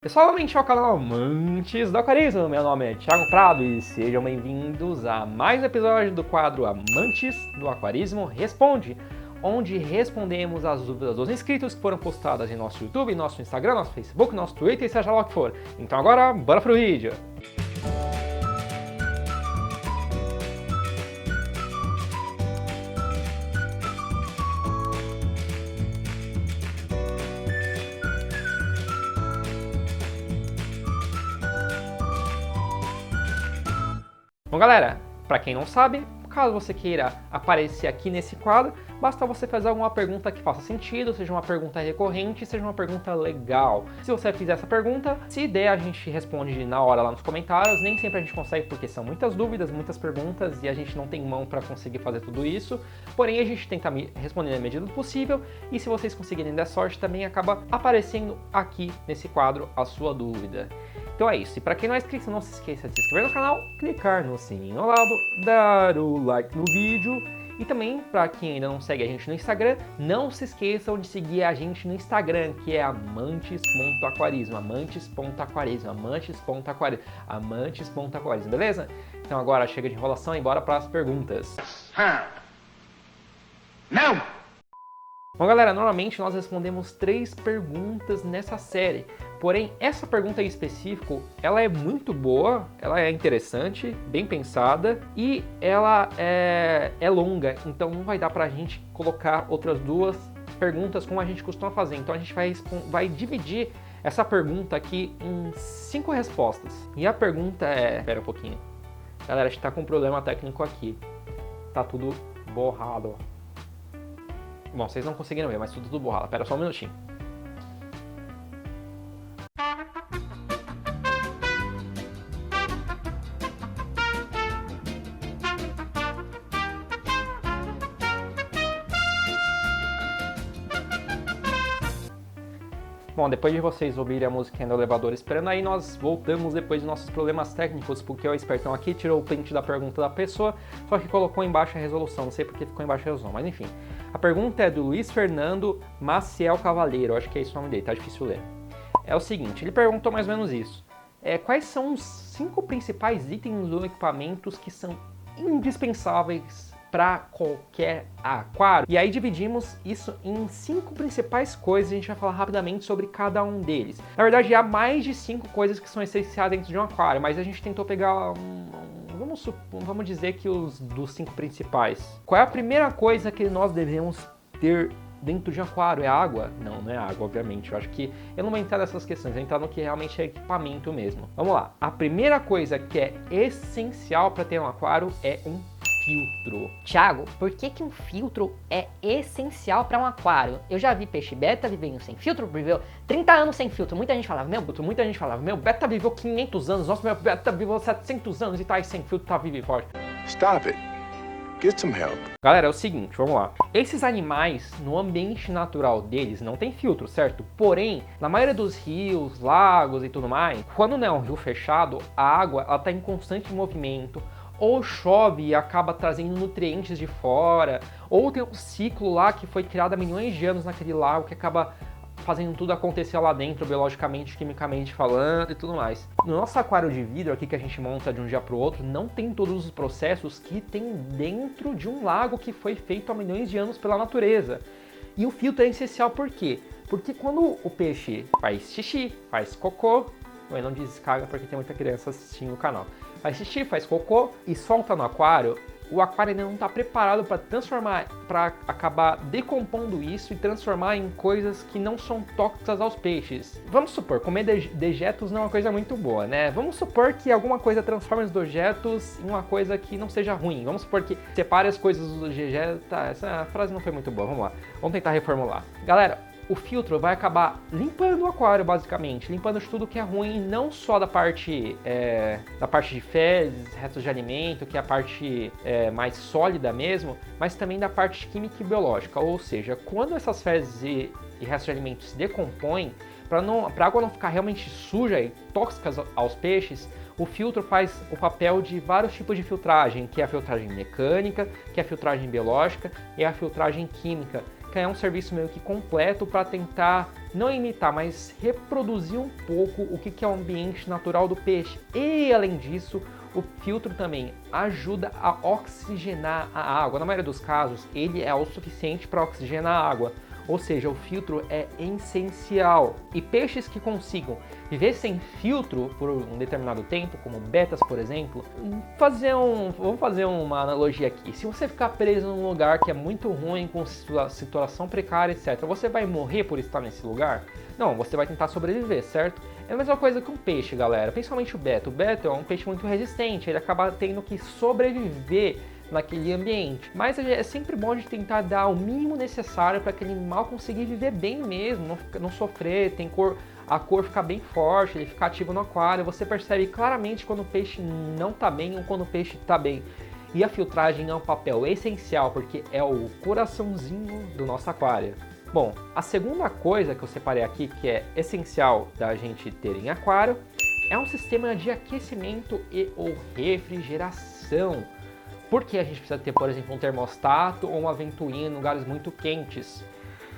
Pessoal, bem-vindos ao canal Amantes do Aquarismo. Meu nome é Thiago Prado e sejam bem-vindos a mais um episódio do quadro Amantes do Aquarismo Responde, onde respondemos as dúvidas dos inscritos que foram postadas em nosso YouTube, nosso Instagram, nosso Facebook, nosso Twitter e seja lá o que for. Então agora, bora pro vídeo! Bom, galera, para quem não sabe, caso você queira aparecer aqui nesse quadro, basta você fazer alguma pergunta que faça sentido, seja uma pergunta recorrente, seja uma pergunta legal. Se você fizer essa pergunta, se der, a gente responde na hora lá nos comentários. Nem sempre a gente consegue porque são muitas dúvidas, muitas perguntas e a gente não tem mão para conseguir fazer tudo isso. Porém, a gente tenta responder na medida do possível e se vocês conseguirem dar sorte, também acaba aparecendo aqui nesse quadro a sua dúvida. Então é isso, e para quem não é inscrito, não se esqueça de se inscrever no canal, clicar no sininho ao lado, dar o like no vídeo e também, para quem ainda não segue a gente no Instagram, não se esqueçam de seguir a gente no Instagram, que é amantes.aquarismo, amantes.aquarismo, amantes.aquarismo, beleza? Então agora chega de enrolação e bora para as perguntas. Não! Bom, galera, normalmente nós respondemos 3 perguntas nessa série. Porém, essa pergunta em específico, ela é muito boa, ela é interessante, bem pensada e ela é longa, então não vai dar pra gente colocar outras 2 perguntas como a gente costuma fazer. Então a gente vai dividir essa pergunta aqui em 5 respostas. E a pergunta é... Espera um pouquinho. Galera, a gente tá com um problema técnico aqui. Tá tudo borrado. Bom, vocês não conseguiram ver, mas tudo borrado. Espera só um minutinho. Bom, depois de vocês ouvirem a música do elevador esperando aí, nós voltamos depois de nossos problemas técnicos, porque o espertão aqui tirou o print da pergunta da pessoa, só que colocou em baixa resolução, não sei porque ficou em baixa resolução, mas enfim. A pergunta é do Luiz Fernando Maciel Cavaleiro, acho que é esse o nome dele, tá difícil ler. É o seguinte, ele perguntou mais ou menos isso. Quais são os 5 principais itens ou equipamentos que são indispensáveis para qualquer aquário? E aí dividimos isso em 5 principais coisas, a gente vai falar rapidamente sobre cada um deles. Na verdade, há mais de 5 coisas que são essenciais dentro de um aquário, mas a gente tentou pegar vamos dizer que dos 5 principais. Qual é a primeira coisa que nós devemos ter dentro de um aquário? É água? Não, não é água, obviamente. Eu acho que eu não vou entrar nessas questões, eu vou entrar no que realmente é equipamento mesmo. Vamos lá. A primeira coisa que é essencial para ter um aquário é um filtro. Thiago, por que um filtro é essencial para um aquário? Eu já vi peixe beta vivendo sem filtro, viveu 30 anos sem filtro. Muita gente falava, meu beta viveu 500 anos, nossa, meu beta viveu 700 anos e tá aí sem filtro, tá vivo e forte. Stop it. Get some help. Galera, é o seguinte, vamos lá. Esses animais, no ambiente natural deles, não tem filtro, certo? Porém, na maioria dos rios, lagos e tudo mais, quando não é um rio fechado, a água ela tá em constante movimento, ou chove e acaba trazendo nutrientes de fora, ou tem um ciclo lá que foi criado há milhões de anos naquele lago que acaba fazendo tudo acontecer lá dentro, biologicamente, quimicamente falando e tudo mais. No nosso aquário de vidro aqui que a gente monta de um dia para o outro, não tem todos os processos que tem dentro de um lago que foi feito há milhões de anos pela natureza. E o filtro é essencial por quê? Porque quando o peixe faz xixi, faz cocô, eu não descarga porque tem muita criança assistindo o canal, faz xixi, faz cocô e solta no aquário, o aquário ainda não está preparado para acabar decompondo isso e transformar em coisas que não são tóxicas aos peixes. Vamos supor, comer dejetos não é uma coisa muito boa, né? Vamos supor que alguma coisa transforme os dejetos em uma coisa que não seja ruim. Vamos supor que separe as coisas dos dejetos. Tá, essa frase não foi muito boa, vamos lá. Vamos tentar reformular. Galera, o filtro vai acabar limpando o aquário, basicamente, limpando tudo que é ruim, não só da parte de fezes, restos de alimento, que é a parte mais sólida mesmo, mas também da parte química e biológica. Ou seja, quando essas fezes e restos de alimento se decompõem, para a água não ficar realmente suja e tóxica aos peixes, o filtro faz o papel de vários tipos de filtragem, que é a filtragem mecânica, que é a filtragem biológica e a filtragem química. que é um serviço meio que completo para tentar não imitar, mas reproduzir um pouco o que é o ambiente natural do peixe. E além disso, o filtro também ajuda a oxigenar a água. Na maioria dos casos, ele é o suficiente para oxigenar a água. Ou seja, o filtro é essencial. E peixes que consigam viver sem filtro por um determinado tempo, como betas, por exemplo, vamos fazer uma analogia aqui. Se você ficar preso num lugar que é muito ruim, com situação precária, etc., você vai morrer por estar nesse lugar? Não, você vai tentar sobreviver, certo? É a mesma coisa que um peixe, galera, principalmente o beta. O beta é um peixe muito resistente, ele acaba tendo que sobreviver naquele ambiente. Mas é sempre bom de tentar dar o mínimo necessário para aquele animal conseguir viver bem mesmo, não sofrer, a cor ficar bem forte, ele ficar ativo no aquário. Você percebe claramente quando o peixe não está bem ou quando o peixe está bem. E a filtragem é um papel essencial porque é o coraçãozinho do nosso aquário. Bom, a segunda coisa que eu separei aqui que é essencial da gente ter em aquário é um sistema de aquecimento e ou refrigeração. Porque a gente precisa ter, por exemplo, um termostato ou uma ventoinha em lugares muito quentes?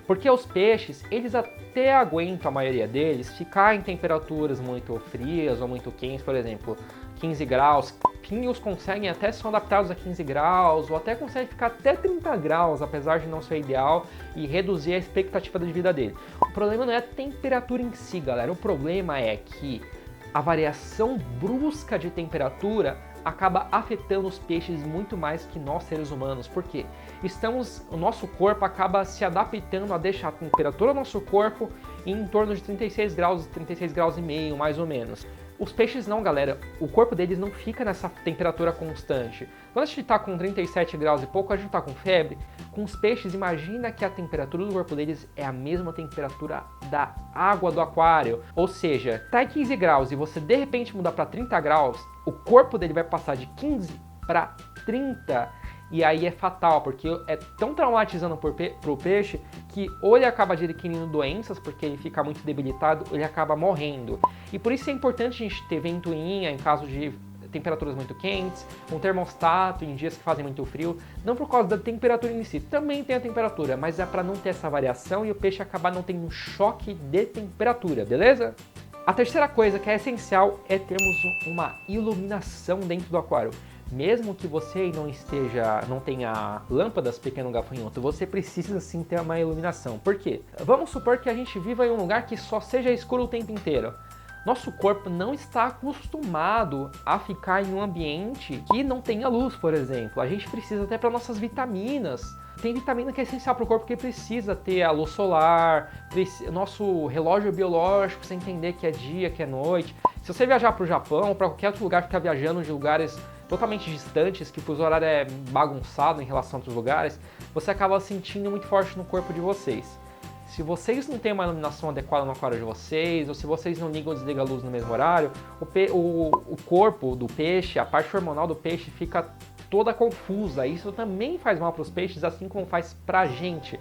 Porque os peixes, eles até aguentam, a maioria deles, ficar em temperaturas muito frias ou muito quentes, por exemplo, 15 graus. Pinhos conseguem até são adaptados a 15 graus ou até conseguem ficar até 30 graus, apesar de não ser ideal e reduzir a expectativa de vida dele. O problema não é a temperatura em si, galera. O problema é que a variação brusca de temperatura acaba afetando os peixes muito mais que nós seres humanos. Por quê? O nosso corpo acaba se adaptando a deixar a temperatura do nosso corpo em torno de 36 graus e meio, mais ou menos. Os peixes não, galera, o corpo deles não fica nessa temperatura constante. Quando a gente está com 37 graus e pouco, a gente está com febre. Com os peixes, imagina que a temperatura do corpo deles é a mesma temperatura da água do aquário. Ou seja, está em 15 graus e você de repente mudar para 30 graus, o corpo dele vai passar de 15 para 30. E aí é fatal, porque é tão traumatizando para o peixe que ou ele acaba adquirindo doenças, porque ele fica muito debilitado, ou ele acaba morrendo. E por isso é importante a gente ter ventoinha em caso de temperaturas muito quentes, um termostato em dias que fazem muito frio, não por causa da temperatura em si, também tem a temperatura, mas é para não ter essa variação e o peixe acabar não tendo um choque de temperatura, beleza? A terceira coisa que é essencial é termos uma iluminação dentro do aquário. Mesmo que você não tenha lâmpadas, pequeno gafanhoto, você precisa sim ter uma iluminação. Por quê? Vamos supor que a gente viva em um lugar que só seja escuro o tempo inteiro. Nosso corpo não está acostumado a ficar em um ambiente que não tenha luz, por exemplo. A gente precisa até para nossas vitaminas. Tem vitamina que é essencial para o corpo que precisa ter a luz solar, nosso relógio biológico, você entender que é dia, que é noite. Se você viajar para o Japão ou para qualquer outro lugar, ficar viajando de lugares totalmente distantes, que o fuso horário é bagunçado em relação a outros lugares, você acaba sentindo muito forte no corpo de vocês. Se vocês não têm uma iluminação adequada no aquário de vocês, ou se vocês não ligam ou desligam a luz no mesmo horário, o corpo do peixe, a parte hormonal do peixe fica toda confusa. Isso também faz mal para os peixes, assim como faz para a gente.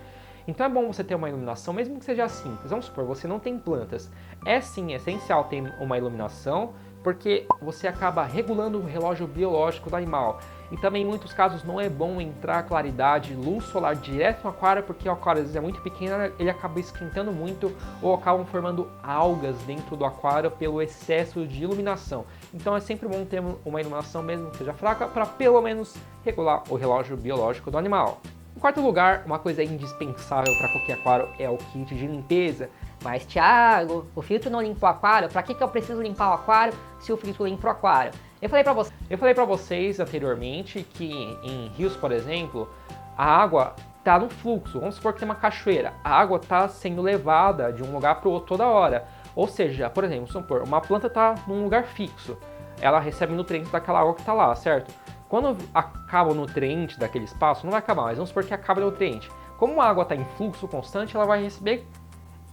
Então é bom você ter uma iluminação, mesmo que seja simples. Vamos supor, você não tem plantas. É sim essencial ter uma iluminação, porque você acaba regulando o relógio biológico do animal. E também em muitos casos não é bom entrar claridade, luz solar direto no aquário, porque o aquário às vezes é muito pequeno, ele acaba esquentando muito ou acabam formando algas dentro do aquário pelo excesso de iluminação. Então é sempre bom ter uma iluminação, mesmo que seja fraca, para pelo menos regular o relógio biológico do animal. Em quarto lugar, uma coisa indispensável para qualquer aquário é o kit de limpeza. Mas, Thiago, o filtro não limpa o aquário? Pra que eu preciso limpar o aquário se o filtro limpa o aquário? Eu falei pra vocês anteriormente que em rios, por exemplo, a água tá no fluxo. Vamos supor que tem uma cachoeira. A água tá sendo levada de um lugar para o outro toda hora. Ou seja, por exemplo, vamos supor, uma planta tá num lugar fixo. Ela recebe nutrientes daquela água que tá lá, certo? Quando acaba o nutriente daquele espaço, não vai acabar, mas vamos supor que acaba o nutriente. Como a água está em fluxo constante, ela vai receber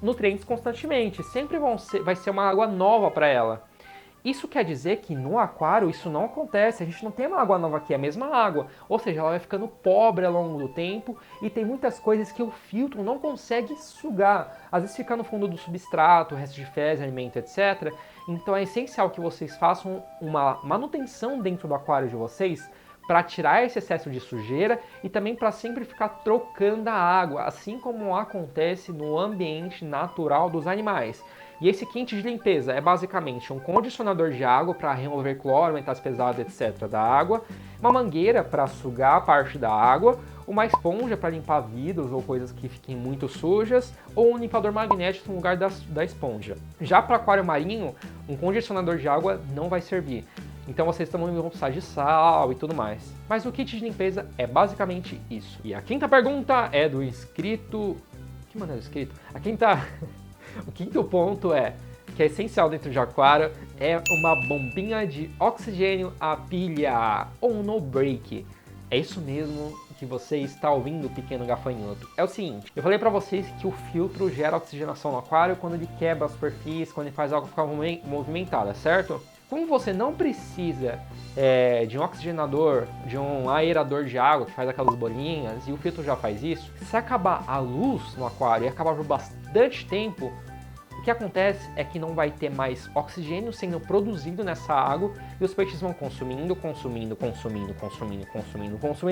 nutrientes constantemente. Sempre vai ser uma água nova para ela. Isso quer dizer que no aquário isso não acontece, a gente não tem uma água nova aqui, é a mesma água. Ou seja, ela vai ficando pobre ao longo do tempo e tem muitas coisas que o filtro não consegue sugar. Às vezes fica no fundo do substrato, resto de fezes, alimento, etc. Então é essencial que vocês façam uma manutenção dentro do aquário de vocês para tirar esse excesso de sujeira e também para sempre ficar trocando a água, assim como acontece no ambiente natural dos animais. E esse kit de limpeza é basicamente um condicionador de água para remover cloro, metais pesados, etc. da água, uma mangueira para sugar a parte da água, uma esponja para limpar vidros ou coisas que fiquem muito sujas, ou um limpador magnético no lugar da esponja. Já para aquário marinho, um condicionador de água não vai servir. Então vocês também vão precisar de sal e tudo mais. Mas o kit de limpeza é basicamente isso. E a quinta pergunta é do inscrito... Que maneiro inscrito? O quinto ponto que é essencial dentro de aquário, é uma bombinha de oxigênio a pilha, ou um no-break. É isso mesmo que você está ouvindo, pequeno gafanhoto. É o seguinte, eu falei para vocês que o filtro gera oxigenação no aquário quando ele quebra a superfície, quando ele faz a água ficar movimentada, certo? Como você não precisa de um oxigenador, de um aerador de água que faz aquelas bolinhas, e o filtro já faz isso, se acabar a luz no aquário e acabar por bastante tempo, o que acontece é que não vai ter mais oxigênio sendo produzido nessa água e os peixes vão consumindo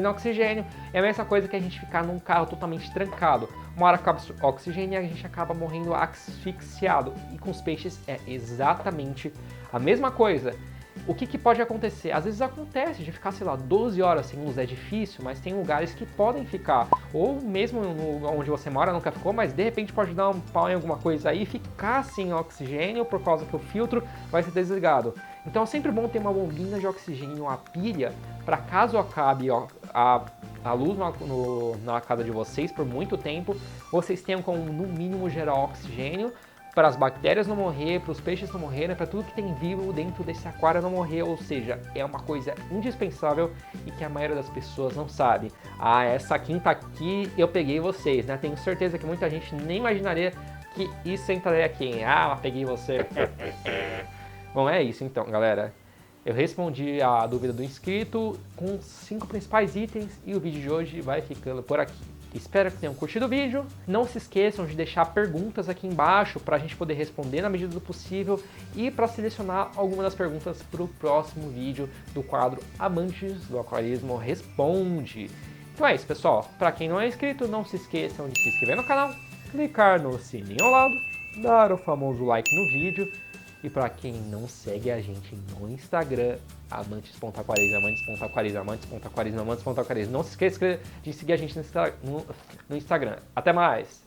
oxigênio. É a mesma coisa que a gente ficar num carro totalmente trancado. Uma hora acaba o oxigênio e a gente acaba morrendo asfixiado. E com os peixes é exatamente a mesma coisa. O que pode acontecer? Às vezes acontece de ficar, sei lá, 12 horas sem luz, é difícil, mas tem lugares que podem ficar. Ou mesmo no lugar onde você mora nunca ficou, mas de repente pode dar um pau em alguma coisa aí e ficar sem oxigênio por causa que o filtro vai ser desligado. Então é sempre bom ter uma bombinha de oxigênio, uma pilha, para caso acabe a luz na casa de vocês por muito tempo, vocês tenham como no mínimo gerar oxigênio, para as bactérias não morrer, para os peixes não morrerem, para tudo que tem vivo dentro desse aquário não morrer, ou seja, é uma coisa indispensável e que a maioria das pessoas não sabe. Ah, essa quinta aqui eu peguei vocês, né? Tenho certeza que muita gente nem imaginaria que isso entraria aqui. Ah, peguei você. Bom, é isso então, galera. Eu respondi a dúvida do inscrito com 5 principais itens e o vídeo de hoje vai ficando por aqui. Espero que tenham curtido o vídeo. Não se esqueçam de deixar perguntas aqui embaixo para a gente poder responder na medida do possível e para selecionar algumas das perguntas para o próximo vídeo do quadro Amantes do Aquarismo Responde. Então é isso, pessoal. Para quem não é inscrito, não se esqueçam de se inscrever no canal, clicar no sininho ao lado, dar o famoso like no vídeo. E para quem não segue a gente no Instagram, amantes.aquarismo, amantes.aquarismo, não se esqueça de seguir a gente no Instagram. Até mais!